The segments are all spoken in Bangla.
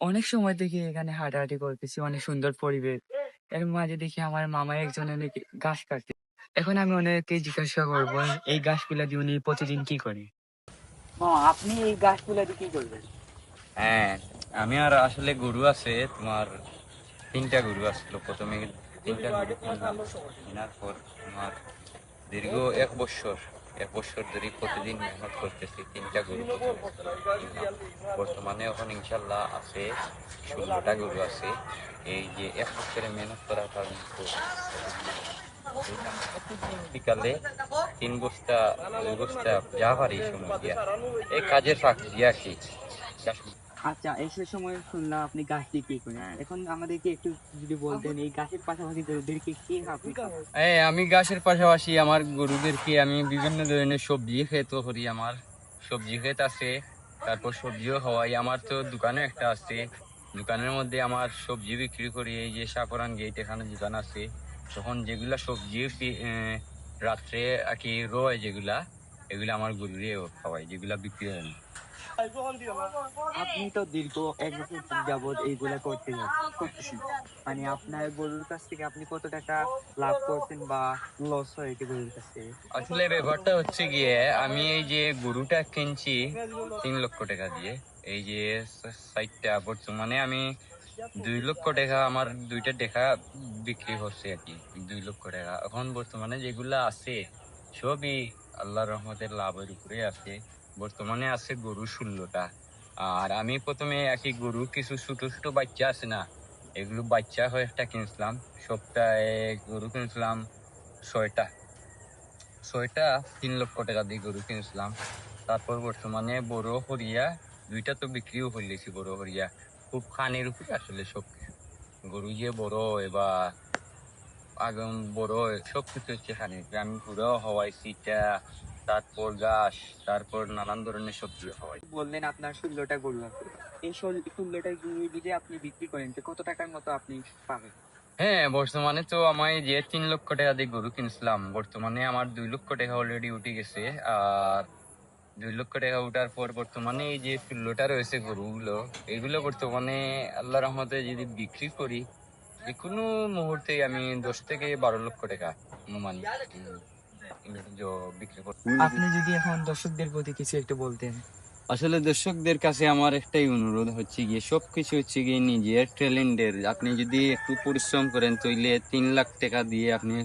অনেক সময় দেখি এখানে হাঁটাহাঁটি করতেছি, অনেক সুন্দর পরিবেশ। এর মাঝে দেখি আমার মামা একজন অনেক গাছ কাটে। এখন আমি ওনাকে জিজ্ঞাসা করবো এই গাছগুলা দিয়ে উনি প্রতিদিন কি করে। মামা, আপনি এই গাছগুলা দিয়ে কি করবেন? হ্যাঁ, আমি আর আসলে গরু আছে তোমার 3টা গরু আসলো প্রথমে। 3টা গরু কিনলাম, কেনার পর তোমার দীর্ঘ 1 বছর ধরে প্রতিদিন মেহনত করতেছি 3টা গরু কিনলাম। বর্তমানে এখন ইনশাল্লাহ আছে 16টা গরু আছে। এই যে 1 বছরে মেহনত করার কারণে প্রতিদিন বিকালে 3 বস্তা 2 বস্তা যা পারি সময় দিয়া এই কাজের ফাঁক দিয়ে আর কি। আচ্ছা, এসে সময় শুনলাম আপনি গাছ দিয়ে কি করেন। হ্যাঁ, এখন আমাদেরকে একটু যদি বলতেন এই গাছের পাশাপাশি গরুদেরকে কি আপনি খাওয়ান? আমি গাছের পাশাপাশি আমার গরুদেরকে আমি বিভিন্ন ধরনের সবজি খেতে করি। আমার সবজি ক্ষেত আছে, তারপর সবজিও খাওয়াই। আমার তো দোকানও একটা আছে, দোকানের মধ্যে আমার সবজি বিক্রি করি। এই যে সাকরান গেট এখানে দোকান আছে, তখন যেগুলা সবজি রাত্রে আর কি রয় যেগুলা, এগুলা আমার গরুরেও খাওয়াই, যেগুলা বিক্রি হয় না। আপনি তো দীর্ঘ 1 বছর যাবত এইগুলা করতেছেন, মানে আপনার গরুর কাছ থেকে আপনি কত টাকা লাভ করছেন বা লস হয়েছে গরুর কাছ থেকে? আসলে ব্যাপারটা হচ্ছে গিয়ে, আমি এই যে গরুটা কিনছি 3 লক্ষ টাকা দিয়ে, এই যে সাইটটা বর্তমানে আমি 2 লক্ষ টাকা, আমার 2টা টাকা বিক্রি হচ্ছে আর কি। 2 লক্ষ টাকা এখন বর্তমানে যেগুলা আছে সবই আল্লাহর রহমতের লাভের উপরে আছে। বর্তমানে আছে গরু 16টা। আর আমি প্রথমে আর কি গরু কিছু ছোট ছোট বাচ্চা আছে না, এগুলো বাচ্চা হয়ে একটা কিনছিলাম। সপ্তাহে গরু কিনছিলাম 6টা। 6টা 3 লক্ষ টাকা দিয়ে গরু কিনছিলাম। তারপর বর্তমানে বড় হরিয়া 2টা তো বিক্রিও করলেছি। বড় হরিয়া খুব খানের উপরে আসলে সবকিছু, গরু যে বড় এবার আগাম বড় সবকিছু হচ্ছে খানের উপরে। আমি পুরো হওয়াই সিটা, তারপর ঘাস, তারপর নানান ধরনের সবজি হওয়াই। বললেন আপনার 16টা গরু আছে, এই 16টা গরু যদি আপনি বিক্রি করেন তো কত টাকার মতো আপনি পাবেন? হ্যাঁ, বর্তমানে তো আমি যে 3 লক্ষ টাকা দিয়ে গরু কিনছিলাম, বর্তমানে আমার 2 লক্ষ টাকা অলরেডি উঠে গেছে। আর 2 লক্ষ টাকা উঠার পর বর্তমানে এই যে 16টা রয়েছে গরুগুলো, এগুলো বর্তমানে আল্লাহ রহমতে যদি বিক্রি করি, যে কোনো মুহূর্তে আমি 10 থেকে 12 লক্ষ টাকা অনুমানিক বিক্রি করতে। আপনি যদি এখন দর্শকদের প্রতি কিছু একটু বলতেন। আসলে দর্শকদের কাছে আমার একটাই অনুরোধ হচ্ছে গিয়ে, সবকিছু হচ্ছে গিয়ে নিজের ট্যালেন্টের। আপনি যদি একটু পরিশ্রম করেন তাইলে 3 লাখ টাকা দিয়ে আপনি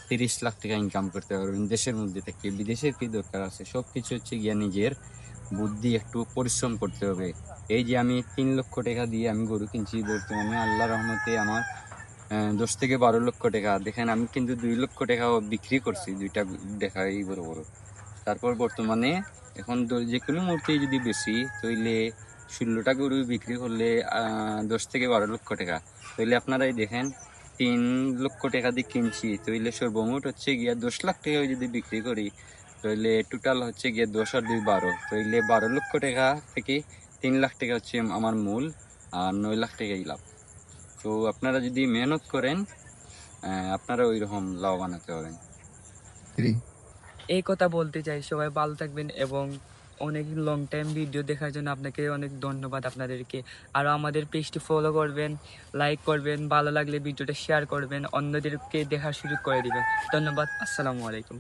30 লাখ টাকা ইনকাম করতে পারবেন দেশের মধ্যে থেকে। বিদেশের কি দরকার আছে? সবকিছু হচ্ছে গিয়ে নিজের বুদ্ধি, একটু পরিশ্রম করতে হবে। এই যে আমি 3 লক্ষ টাকা দিয়ে আমি গরু কিনছি, বর্তমানে আল্লাহ রহমতে আমার 10 থেকে 12 লক্ষ টাকা। দেখেন, আমি কিন্তু 2 লক্ষ টাকা বিক্রি করছি 2টা দেখা এই বড় বড়। তারপর বর্তমানে এখন যে কোনো মুহূর্তে যদি বেশি তাইলে 16টা গরু বিক্রি করলে 10 থেকে 12 লক্ষ টাকা। তাইলে আপনারাই দেখেন, 3 লক্ষ টাকা দিয়ে কিনছি, তাইলে সর্বমোট হচ্ছে গিয়া 10 লাখ টাকা যদি বিক্রি করি, তাইলে টোটাল হচ্ছে গিয়ে 10 আর 2 12, তাইলে 12 লক্ষ টাকা থেকে 3 লাখ টাকা হচ্ছে আমার মূল, আর 9 লাখ টাকাই লাভ। তো আপনারা যদি মেহনত করেন, আপনারা ওই রকম লাভবান হতে পারেন। এই কথা বলতে চাই, সবাই ভালো থাকবেন এবং অনেক লং টাইম ভিডিও দেখার জন্য আপনাকে অনেক ধন্যবাদ আপনাদেরকে। আর আমাদের পেজটি ফলো করবেন, লাইক করবেন, ভালো লাগলে ভিডিওটা শেয়ার করবেন, অন্যদেরকে দেখার সুযোগ করে দিবেন। ধন্যবাদ, আসসালামু আলাইকুম।